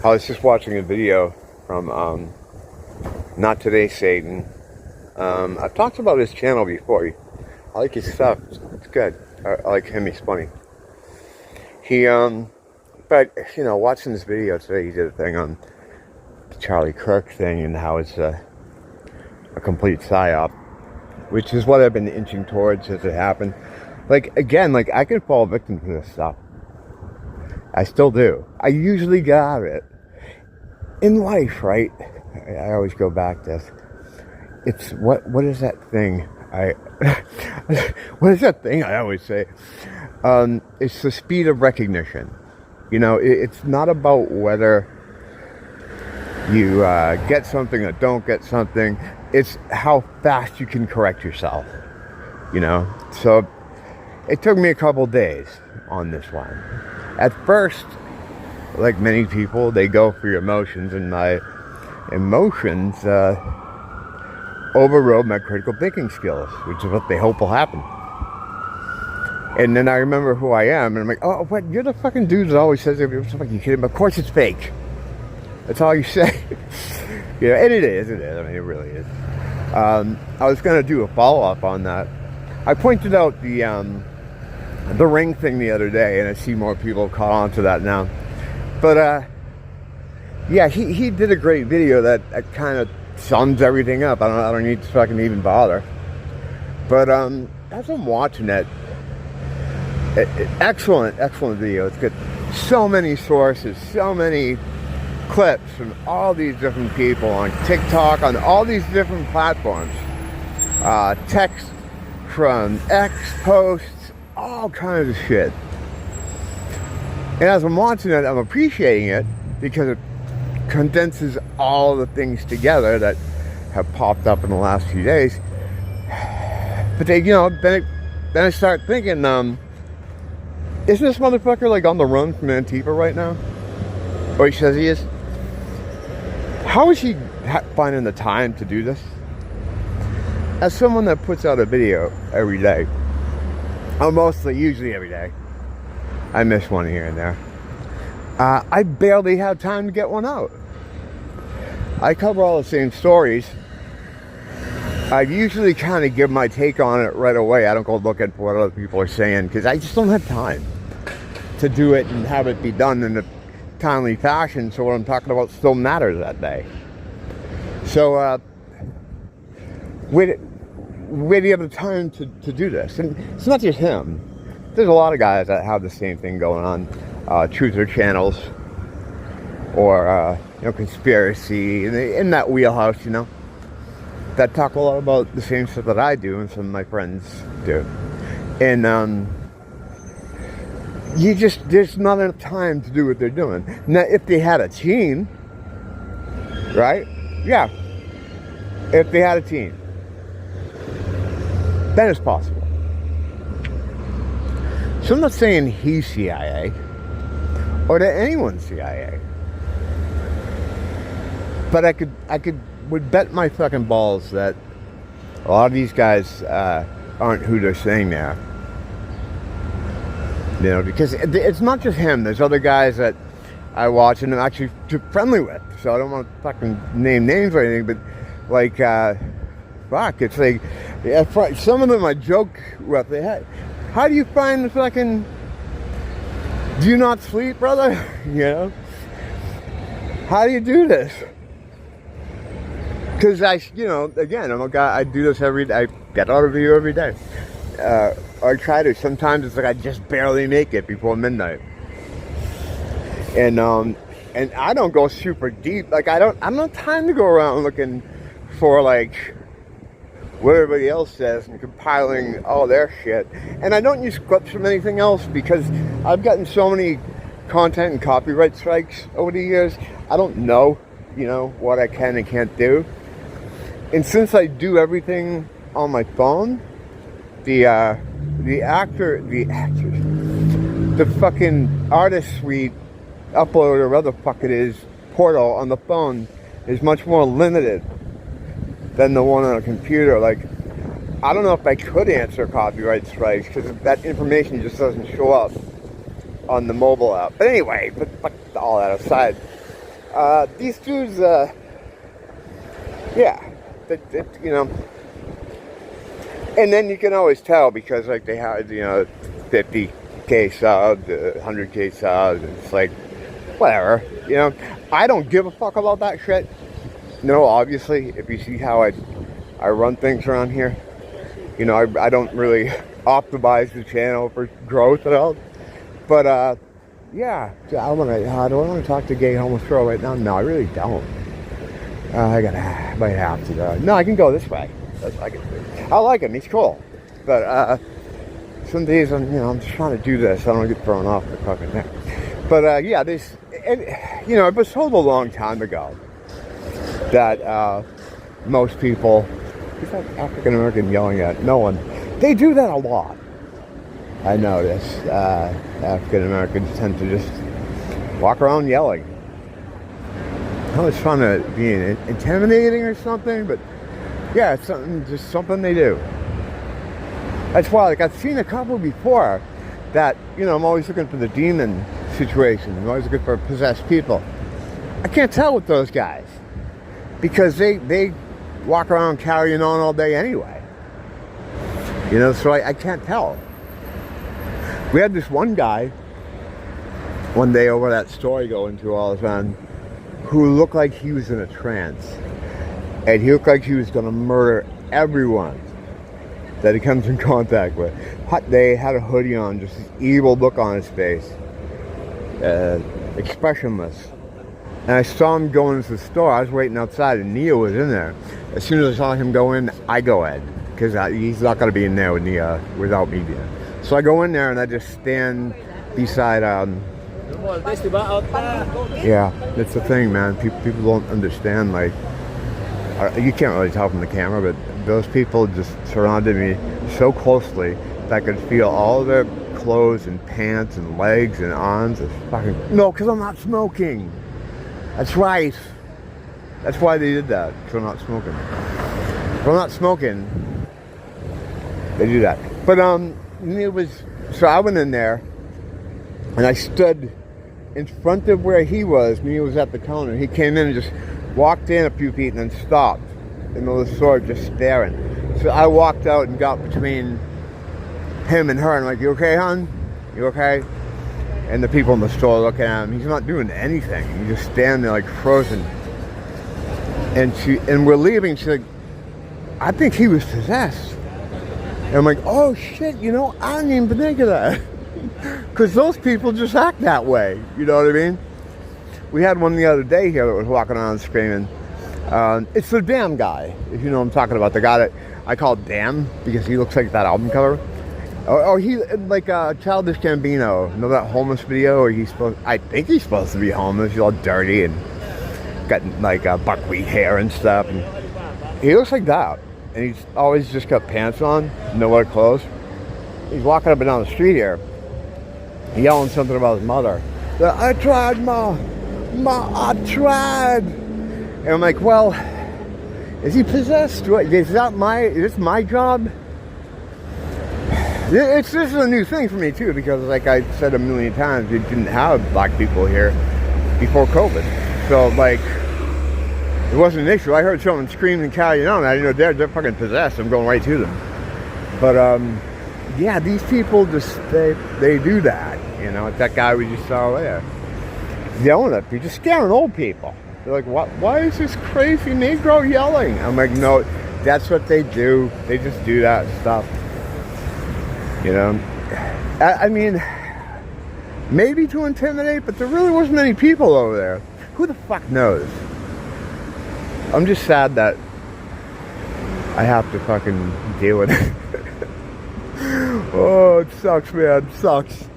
I was just watching a video from Not Today Satan. I've talked about his channel before. I like his stuff. It's good. I like him. He's funny. But you know, watching this video today, he did a thing on the Charlie Kirk thing and how it's a complete psyop, which is what I've been inching towards as it happened. Like, again, like, I can fall victim to this stuff. I still do. I usually get out of it. In life, right? I always go back to this. It's, what is that thing? What is that thing I always say? It's the speed of recognition. You know, it's not about whether you get something or don't get something. It's how fast you can correct yourself. You know? So, it took me a couple days on this one. At first, like many people, they go for your emotions, and my emotions overrode my critical thinking skills, which is what they hope will happen. And then I remember who I am, and I'm like, oh, what? You're the fucking dude that always says, "You're fucking kidding." Of course it's fake. That's all you say. You know, and it is. I mean, it really is. I was going to do a follow-up on that. I pointed out the ring thing the other day, and I see more people caught on to that now. But, yeah, he did a great video that kind of sums everything up. I don't need to fucking even bother. But, as I'm watching it, excellent video. It's got so many sources, so many clips from all these different people on TikTok, on all these different platforms. Text from X posts, all kinds of shit. And as I'm watching it, I'm appreciating it because it condenses all the things together that have popped up in the last few days. But they, you know, then I start thinking, isn't this motherfucker like on the run from Antifa right now? Or he says he is. How is he finding the time to do this? As someone that puts out a video every day, usually every day, I miss one here and there. I barely have time to get one out. I cover all the same stories. I usually kind of give my take on it right away. I don't go looking for what other people are saying because I just don't have time to do it and have it be done in a timely fashion so what I'm talking about still matters that day. So, where do you have the time to do this? And it's not just him. There's a lot of guys that have the same thing going on. Truther channels or, you know, conspiracy in that wheelhouse, you know, that talk a lot about the same stuff that I do and some of my friends do. And, there's not enough time to do what they're doing. Now, if they had a team, right? Yeah. If they had a team, then it's possible. So I'm not saying he's CIA or that anyone's CIA. But I would bet my fucking balls that a lot of these guys aren't who they're saying they are. You know, because it's not just him. There's other guys that I watch and I'm actually friendly with. So I don't want to fucking name names or anything, but like, fuck, it's like, yeah, some of them I joke with. How do you find the fucking, do you not sleep, brother? You know? How do you do this? Because you know, again, I'm a guy, I do this every day. I get out of video every day. I try to. Sometimes it's like I just barely make it before midnight. And I don't go super deep. Like, I don't have time to go around looking for, like, what everybody else says and compiling all their shit. And I don't use clips from anything else because I've gotten so many content and copyright strikes over the years. I don't know, you know, what I can and can't do. And since I do everything on my phone, the fucking artist suite upload or whatever the fuck it is, portal on the phone is much more limited than the one on a computer. Like, I don't know if I could answer copyright strikes because that information just doesn't show up on the mobile app. But anyway, but all that aside, These dudes, yeah, you know, and then you can always tell because like they have, 50K subs, 100K subs, and it's like, whatever, I don't give a fuck about that shit. No, obviously, if you see how I run things around here, I don't really optimize the channel for growth at all. But, yeah, do I want to talk to gay homeless girl right now? No, I really don't. I might have to go. No, I can go this way. I like him. He's cool. But some days I'm just trying to do this. I don't get thrown off the fucking neck. But yeah, it was told a long time ago that most people. Is that African American yelling at no one? They do that a lot. I notice African Americans tend to just walk around yelling. I was trying to be intimidating or something, but yeah, it's just something they do. That's why, like, I've seen a couple before that, I'm always looking for the demon situation. I'm always looking for possessed people. I can't tell with those guys because they walk around carrying on all day anyway. So I can't tell. We had this one guy one day over that store I go into all the time who looked like he was in a trance. And he looked like he was going to murder everyone that he comes in contact with. They had a hoodie on, just this evil look on his face. Expressionless. And I saw him go into the store. I was waiting outside and Nia was in there. As soon as I saw him go in, I go in. Because he's not going to be in there with Nia without me being. So I go in there and I just stand beside, yeah, that's the thing, man. People don't understand, like, you can't really tell from the camera, but those people just surrounded me so closely that I could feel all their clothes and pants and legs and arms. No, because I'm not smoking. That's right. That's why they did that, because I'm not smoking. If I'm not smoking, they do that. But, so I went in there, and I stood in front of where he was. He was at the counter. He came in and just walked in a few feet and then stopped in the middle of the store just staring. So I walked out and got between him and her, and I'm like, you okay, hon? You okay? And the people in the store look at him. He's not doing anything. He's just standing there like frozen. And we're leaving. She's like, I think he was possessed. And I'm like, oh shit, I didn't even think of that. Because those people just act that way. You know what I mean? We had one the other day here that was walking around screaming. It's the Damn guy, if you know what I'm talking about. The guy that I call Damn because he looks like that album cover. Or he, like Childish Gambino. You know that homeless video where I think he's supposed to be homeless. He's all dirty and got like buckwheat hair and stuff. And he looks like that. And he's always just got pants on, no other clothes. He's walking up and down the street here, yelling something about his mother. I tried, Ma, I tried. And I'm like, well, is he possessed? Is this my job? This is a new thing for me too, because like I said a million times, we didn't have black people here before COVID. So like, it wasn't an issue. I heard someone screaming and carrying on. I didn't know they're fucking possessed. I'm going right to them. But yeah, these people just they do that. It's that guy we just saw there yelling at people, just scaring old people. They're like, what? Why is this crazy Negro yelling? I'm like, no, that's what they do. They just do that stuff. I mean, maybe to intimidate, but there really wasn't many people over there. Who the fuck knows? I'm just sad that I have to fucking deal with it. Oh, it sucks, man. It sucks.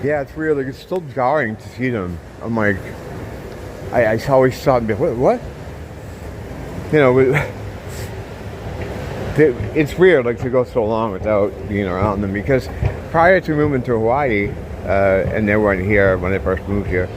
Yeah, it's weird. Like, it's still jarring to see them. I'm like, I always thought, what? It's weird, like, to go so long without being around them, because prior to moving to Hawaii, and they weren't here when I first moved here,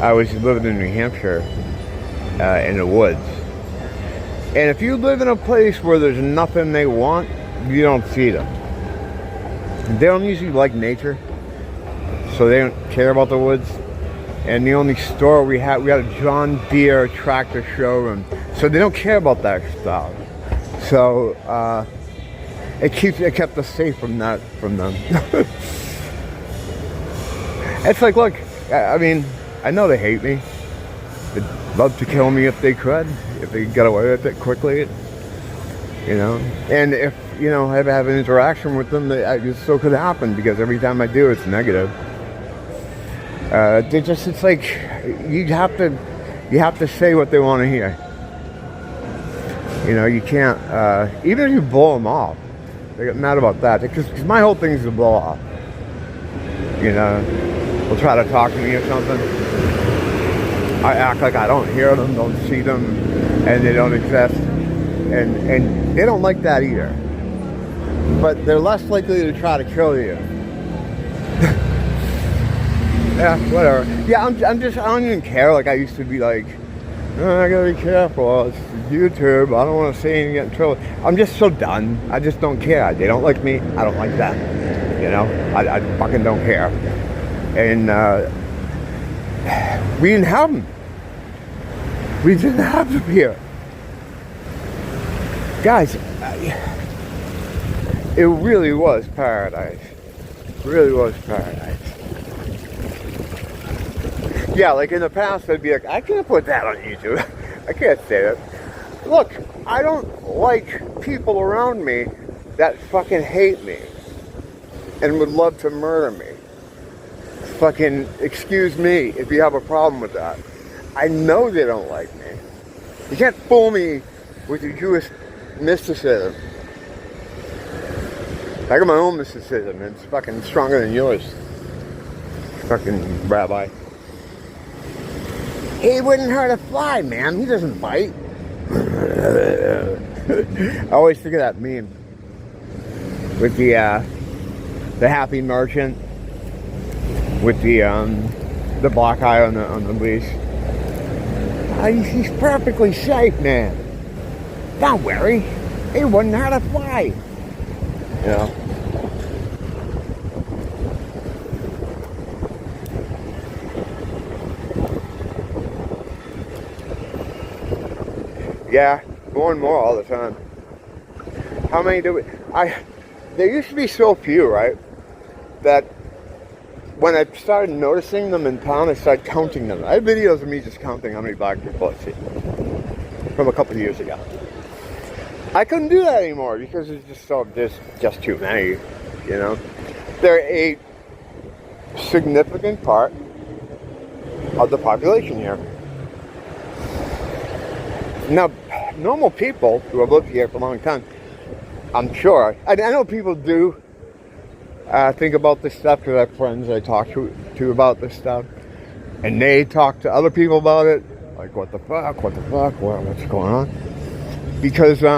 I was living in New Hampshire, in the woods. And if you live in a place where there's nothing they want, you don't see them. They don't usually like nature, so they don't care about the woods. And the only store we had a John Deere tractor showroom. So they don't care about that stuff. So it kept us safe from them. It's like, look, I mean, I know they hate me. They'd love to kill me if they could get away with it quickly, you know. And if, you know, I ever have an interaction with them, it still could happen, because every time I do, it's negative. It's like, you have to say what they want to hear. You know, you can't, even if you blow them off, they get mad about that, because my whole thing is to blow off. You know, they'll try to talk to me or something. I act like I don't hear them, don't see them, and they don't exist. And they don't like that either. But they're less likely to try to kill you. Yeah, whatever. Yeah, I don't even care like I used to be like, oh, I gotta be careful, it's YouTube, I don't want to say anything, get in trouble. I'm just so done. I just don't care. They don't like me, I don't like them. You know, I fucking don't care. And we didn't have them. We didn't have them here. Guys, it really was paradise. It really was paradise. Yeah, like in the past, I'd be like, I can't put that on YouTube. I can't say that. Look, I don't like people around me that fucking hate me and would love to murder me. Fucking excuse me if you have a problem with that. I know they don't like me. You can't fool me with your Jewish mysticism. I got my own mysticism, and it's fucking stronger than yours. Fucking rabbi. He wouldn't hurt a fly, man. He doesn't bite. I always think of that meme with the happy merchant with the black eye on the leash. He's perfectly safe, man. Don't worry. He wouldn't hurt a fly. You know. Yeah, more and more all the time. How many do we... There used to be so few, right? That when I started noticing them in town, I started counting them. I have videos of me just counting how many black people I see from a couple of years ago. I couldn't do that anymore because there's just too many, you know. They're a significant part of the population here. Now, normal people who have lived here for a long time, I'm sure, I know people do think about this stuff, because I have friends I talk to about this stuff, and they talk to other people about it, like, what the fuck, what's going on? Because, you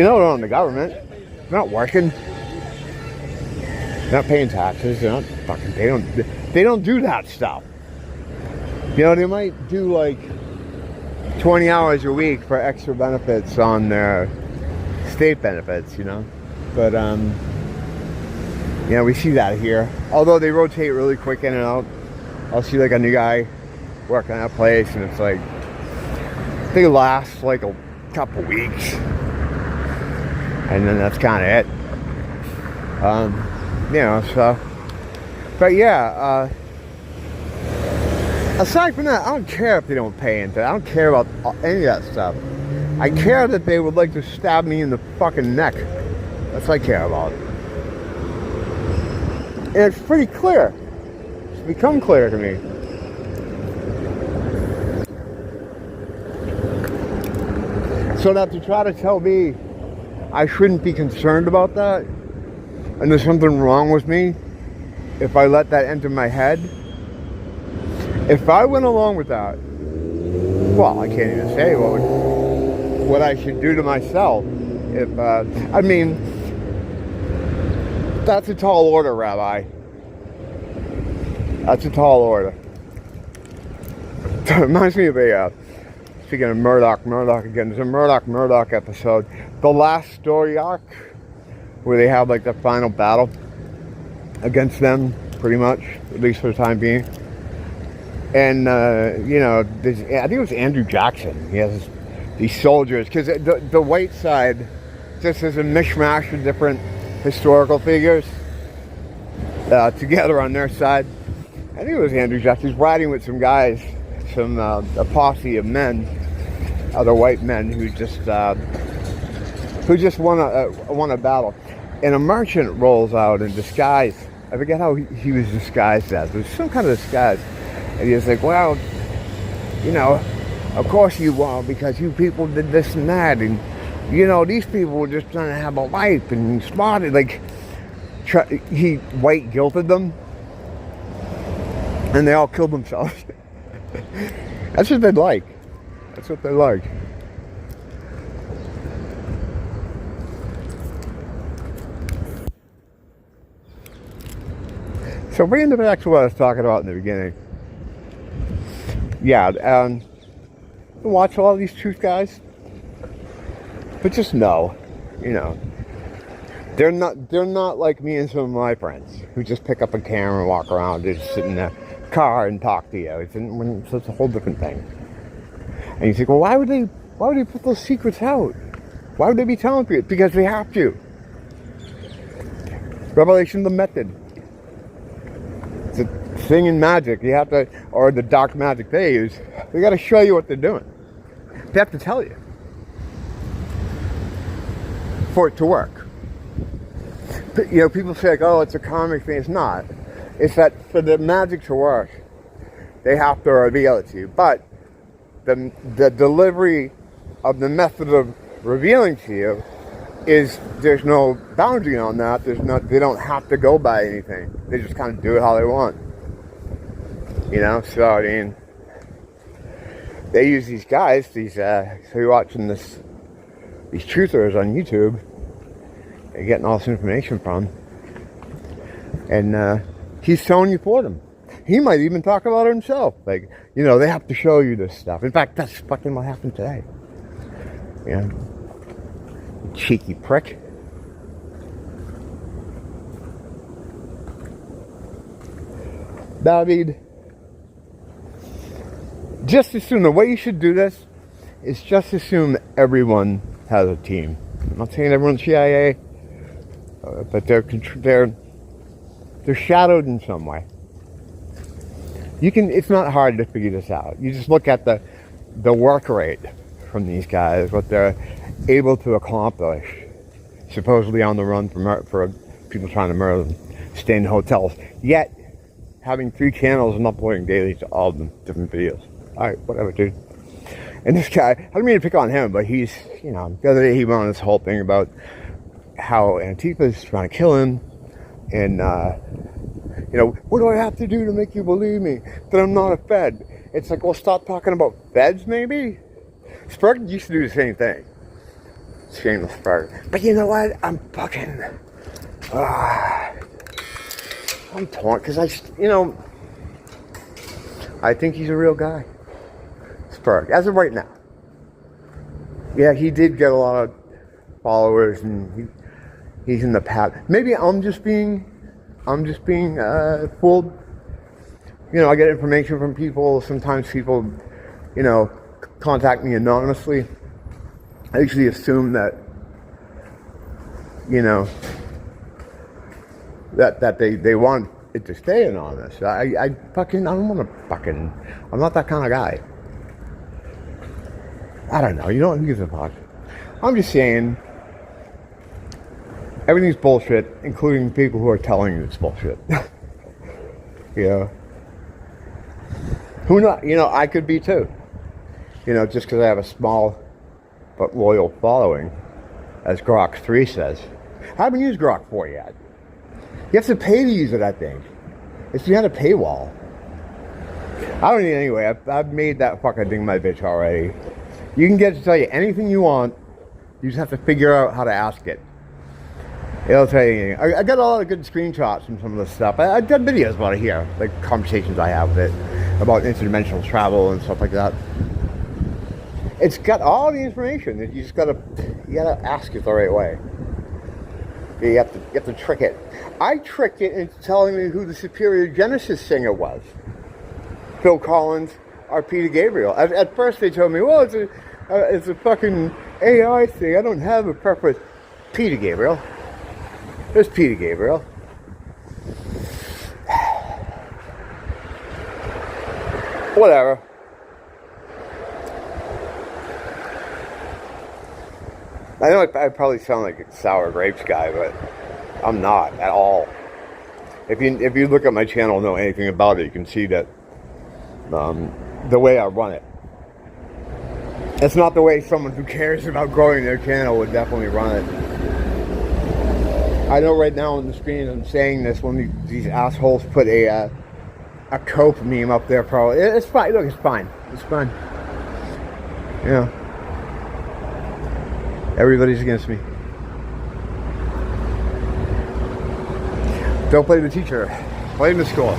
know, they're on the government, they're not working, they're not paying taxes, they're not fucking, they don't do that stuff. You know, they might do like 20 hours a week for extra benefits on their state benefits, you know. But, you know, we see that here. Although they rotate really quick in and out. I'll see like a new guy working at a place, and it's like, they last like a couple weeks. And then that's kind of it. You know, so. But yeah, aside from that, I don't care if they don't pay into it. I don't care about any of that stuff. I care that they would like to stab me in the fucking neck. That's what I care about. And it's pretty clear. It's become clear to me. So that to try to tell me I shouldn't be concerned about that, and there's something wrong with me if I let that enter my head. If I went along with that, well, I can't even say what I should do to myself. If I mean, that's a tall order, Rabbi. That's a tall order. It reminds me of a, speaking of Murdoch again, there's a Murdoch episode, the last story arc, where they have like the final battle against them. pretty much, at least for the time being. And, you know, I think it was Andrew Jackson. He has these soldiers, because the white side just is a mishmash of different historical figures together on their side. I think it was Andrew Jackson. He's riding with some guys, a posse of men, other white men who just won a battle. And a merchant rolls out in disguise. I forget how he was disguised as. It was some kind of disguise. And he was like, well, you know, of course you won because you people did this and that. And, you know, these people were just trying to have a life and smarted. Like, he white guilted them. And they all killed themselves. That's what they like. That's what they like. So bringing it back to what I was talking about in the beginning. Yeah, watch a lot of these truth guys, but just know, you know, they're not like me and some of my friends who just pick up a camera and walk around and just sit in a car and talk to you. It's a whole different thing. And you think, well, why would they put those secrets out? Why would they be telling people? Because they have to. Revelation, the method. It's a thing in magic. You have to, or the dark magic they use. They got to show you what they're doing. They have to tell you for it to work. But, you know, people say, like, oh, it's a comic thing. It's not. It's that for the magic to work, they have to reveal it to you. But the delivery of the method of revealing to you is, there's no boundary on that. They don't have to go by anything. They just kind of do it how they want. You know, so I mean, they use these guys, so you're watching these truthers on YouTube, they're getting all this information from, and he's telling you for them. He might even talk about it himself. Like, you know, they have to show you this stuff. In fact, that's fucking what happened today. Yeah. Cheeky prick. Now, I mean, just assume the way you should do this is just assume that everyone has a team. I'm not saying everyone's CIA, but they're shadowed in some way. It's not hard to figure this out. You just look at the work rate from these guys, what they're able to accomplish, supposedly on the run for people trying to murder them, staying in hotels, yet having 3 channels and uploading daily to all of them different videos. Alright, whatever, dude. And this guy, I don't mean to pick on him, but he's, you know, the other day he went on this whole thing about how Antifa's trying to kill him, and you know, what do I have to do to make you believe me that I'm not a Fed? It's like, well, stop talking about Feds, maybe? Spurgeon used to do the same thing. Shameless Spurgeon. But you know what? I'm fucking... I'm torn, because I think he's a real guy. Spurgeon, as of right now. Yeah, he did get a lot of followers, and he's in the path. Maybe I'm just being fooled. You know, I get information from people. Sometimes people, you know, contact me anonymously. I usually assume that, you know, that they want it to stay anonymous. I don't want to I'm not that kind of guy. I don't know. You know what? Who gives a fuck? I'm just saying, everything's bullshit, including people who are telling you it's bullshit. You know? Who not? You know, I could be too. You know, just because I have a small but loyal following, as Grok 3 says. I haven't used Grok 4 yet. You have to pay to use it, I think. It's behind a paywall. I don't need it anyway. I've made that fucking thing my bitch already. You can get it to tell you anything you want. You just have to figure out how to ask it. It'll tell you anything. I got a lot of good screenshots from some of this stuff. I've done videos about it here, like conversations I have with it about interdimensional travel and stuff like that. It's got all the information. You gotta ask it the right way. You have to trick it. I tricked it into telling me who the Superior Genesis singer was. Phil Collins or Peter Gabriel. At first they told me, well, it's a fucking AI thing. I don't have a preference. Peter Gabriel. There's Peter Gabriel. Whatever. I know I probably sound like a sour grapes guy, but I'm not at all. If you look at my channel and know anything about it, you can see that the way I run it. It's not the way someone who cares about growing their channel would definitely run it. I know right now on the screen I'm saying this when these assholes put a Cope meme up there. Probably it's fine. Look, it's fine. It's fine. Yeah. Everybody's against me. Don't blame the teacher. Blame the school.